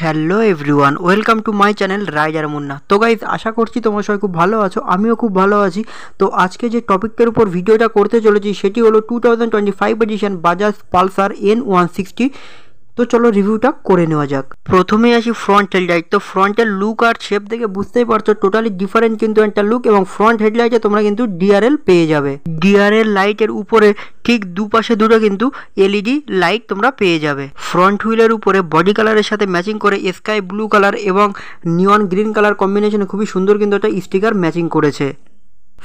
Hello everyone, welcome to my channel rider Munna. তো guys, আশা করছি তোমরা সবাই খুব ভালো আছো, আমিও খুব ভালো আছি। তো আজকে যে টপিকের উপর ভিডিওটা করতে চলেছি সেটি হলো 2025 এডিশন বাজাজ পালসার N160। তো চলো রিভিউটা করে নেওয়া যাক। প্রথমে আসি ফ্রন্ট হেডলাইট। তো ফ্রন্টের লুক আর শেপ দেখে বুঝতেই পারছো টোটালি ডিফারেন্ট কিন্তু একটা লুক, এবং ফ্রন্ট হেডলাইটে তোমরা কিন্তু ডিআরএল পেয়ে যাবে। ডিআরএল লাইটের উপরে ঠিক দুপাশে দুটো কিন্তু এলইডি লাইট তোমরা পেয়ে যাবে। ফ্রন্ট হুইলের উপরে বডি কালারের সাথে ম্যাচিং করে স্কাই ব্লু কালার এবং নিয়ন গ্রিন কালার কম্বিনেশনে খুবই সুন্দর কিন্তু একটা স্টিকার ম্যাচিং করেছে।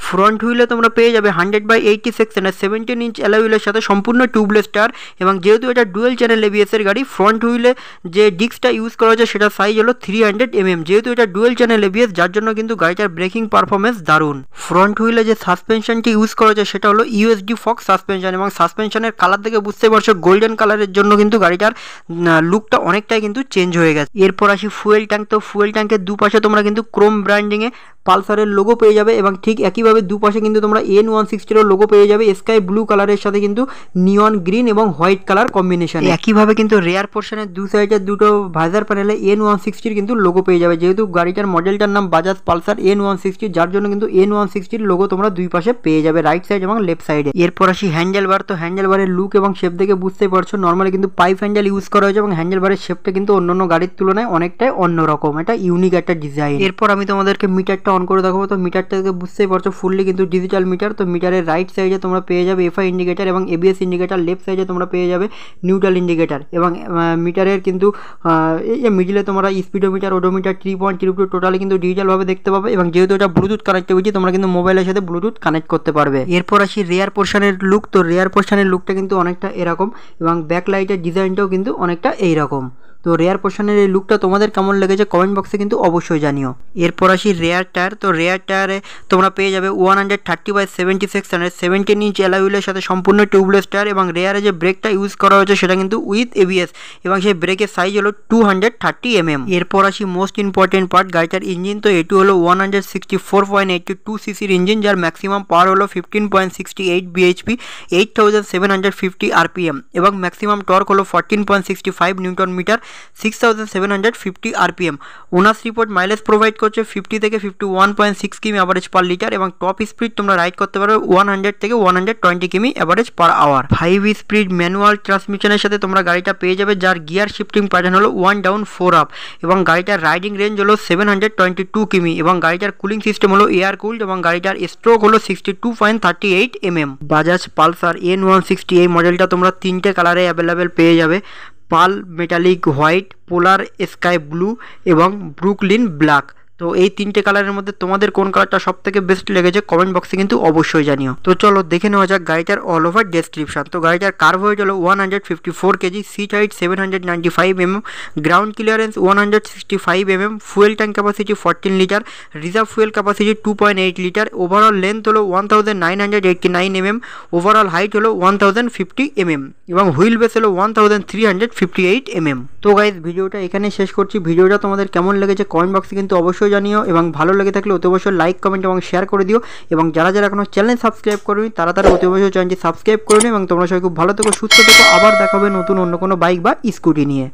ফ্রন্ট হুইলে তোমরা পেয়ে যাবে 100/80 সেকশনের 17 ইঞ্চ অ্যালয় হুইলের সাথে সম্পূর্ণ টিউবলেস টায়ার, এবং যেহেতু এটা ডুয়েল চ্যানেল এবিএস এর গাড়ি, ফ্রন্ট হুইলে যে ডিস্কটা ইউজ করা হয়েছে সেটা সাইজ হলো 300 mm। যেহেতু এটা ডুয়েল চ্যানেল এবিএস, যার জন্য কিন্তু গাড়িটার ব্রেকিং পারফরমেন্স দারুণ। ফ্রন্ট হুইলে যে সাসপেনশনটি ইউজ করা হয়েছে সেটা হলো ইউএসডি ফক্স সাসপেনশন, এবং সাসপেনশনের কালার দেখে বুঝতে পারছো গোল্ডেন কালারের জন্য কিন্তু গাড়িটার লুকটা অনেকটাই কিন্তু চেঞ্জ হয়ে গেছে। এরপর আসি ফুয়েল ট্যাঙ্ক। তো ফুয়েল ট্যাঙ্কের দুপাশে তোমরা কিন্তু ক্রোম ব্র্যান্ডিংয়ে পালসারের লোগো পেয়ে যাবে, এবং ঠিক একইভাবে দুপাশে কিন্তু তোমরা N160 লোগো পেয়ে যাবে স্কাই ব্লু কালারের সাথে কিন্তু নিয়ন গ্রিন এবং হোয়াইট কালার কম্বিনেশন। একইভাবে কিন্তু রেয়ার পোর্শনের দু সাইডের দুটো ভাইজার প্যানেলে N160 কিন্তু লোগো পেয়ে যাবে। যেহেতু গাড়িটার মডেলটার নাম বাজাজ পালসার N160, যার জন্য কিন্তু N160 লোগো তোমরা দুই পাশে পেয়ে যাবে, রাইট সাইড এবং লেফট সাইডে। এরপর আসি হ্যান্ডেল বার। তো হ্যান্ডেল বারের লুক এবং শেপ দেখে বুঝতে পারছো নর্মালি কিন্তু পাইপ হ্যান্ডেল ইউজ করা হয়েছে, এবং হ্যান্ডেল বারের শেপটা কিন্তু অন্যান্য গাড়ির তুলনায় অনেকটাই অন্যরকম, এটা ইউনিক একটা ডিজাইন। এরপর আমি তোমাদেরকে মিটারটা অন করে দেখাবো। তো মিটারটা থেকে বুঝতেই পারছো ফুললি কিন্তু ডিজিটাল মিটার। তো মিটারের রাইট সাইডে তোমরা পেয়ে যাবে এফআই ইন্ডিকেটার এবং এবিএস ইন্ডিকেটার, লেফট সাইডে তোমরা পেয়ে যাবে নিউট্রাল ইন্ডিকেটার, এবং মিটারের কিন্তু এই যে মিডিলে তোমরা স্পিডোমিটার, ওডোমিটার, 3.32 টোটালি কিন্তু ডিজিটালভাবে দেখতে পাবে, এবং যেহেতু এটা ব্লুটুথ কানেক্টিভিটি তোমরা কিন্তু মোবাইলের সাথে ব্লুটুথ কানেক্ট করতে পারবে। এরপর আসি রেয়ার পোর্শনের লুক। তো রেয়ার পোর্শনের লুকটা কিন্তু অনেকটা এরকম, এবং ব্যাক লাইটের ডিজাইনটাও কিন্তু অনেকটা এইরকম। তো রেয়ার পোর্শনের এই লুকটা তোমাদের কেমন লেগেছে কমেন্ট বক্সে কিন্তু অবশ্যই জানিও। এরপর আসি রেয়ার টায়ার। তো রেয়ার টায়ারে তোমরা পেয়ে যাবে 130/70 সেকশনের 17 ইঞ্চ অ্যালয় হুইলের সাথে সম্পূর্ণ টিউবলেস টায়ার, এবং রেয়ারে যে ব্রেকটা ইউজ করা হয়েছে সেটা কিন্তু উইথ এবিএস, এবং সেই ব্রেকের সাইজ হলো 230 mm। এরপর আসি মোস্ট ইম্পর্টেন্ট পার্ট, গাড়িটার ইঞ্জিন। তো এটি হলো 164.82 সিসির ইঞ্জিন, যার ম্যাক্সিমাম পাওয়ার হলো 15.68 bhp, 8750 rpm, এবং ম্যাক্সিমাম টর্ক হলো 14.65 newton metre, 6750 rpm। Owners report mileage provide করছে 50 থেকে 51.6 কিমি অ্যাভারেজ পার লিটার, এবং টপ স্পিড তোমরা রাইড করতে পারবে 100 থেকে 120 কিমি average per hour. 5 speed manual ট্রান্সমিশনের সাথে তোমরা গাড়িটা পেয়ে যাবে, যার গিয়ার শিফটিং প্যাটার্ন হলো 1 ডাউন 4 আপ, এবং গাড়িটার রাইডিং রেঞ্জ হলো 722 কিমি, এবং গাড়িটার কুলিং সিস্টেম হলো এয়ার কুলড, এবং গাড়িটার স্ট্রোক হলো 62.38 mm। বাজাজ পালসার N160 এই মডেলটা তোমরা তিনটে কালারে অ্যাভেলেবেল পেয়ে যাবে, পাল মেটালিক হোয়াইট, পোলার স্কাই ব্লু এবং ব্রুকলিন ব্ল্যাক। তো এই তিনটে কালারের মধ্যে তোমাদের কোন কালারটা সব থেকে বেস্ট লেগেছে কমেন্ট বক্সে কিন্তু অবশ্যই জানিও। তো চলো দেখে নেওয়া যাক গাড়িটার অল ওভার ডেসক্রিপশন। তো গাড়িটার কার্ভ ওয়েট হলো 154 KG, seat height 795 mm, ground clearance 165 mm, fuel tank capacity 14 litre, reserve fuel capacity 2.8 litre, overall length হলো 1989 mm, ওভারঅল হাইট হলো 1050 mm, এবং হুইল বেস হলো 1358 mm। তো গাইজ ভিডিওটা এখানে শেষ করছি। ভিডিওটা তোমাদের কেমন লেগেছে কমেন্ট বক্সে কিন্তু অবশ্যই জানিও, এবং ভালো লেগে থাকলে অতি অবশ্যই লাইক কমেন্ট এবং শেয়ার করে দিও, এবং যারা যারা এখনো চ্যানেল সাবস্ক্রাইব করোনি তারা অতি অবশ্যই চ্যানেলটি সাবস্ক্রাইব করে নিও, এবং তোমরা সবাই খুব ভালো থেকো, সুস্থ থেকো। আবার দেখাবে নতুন অন্য কোনো বাইক বা স্কুটি নিয়ে।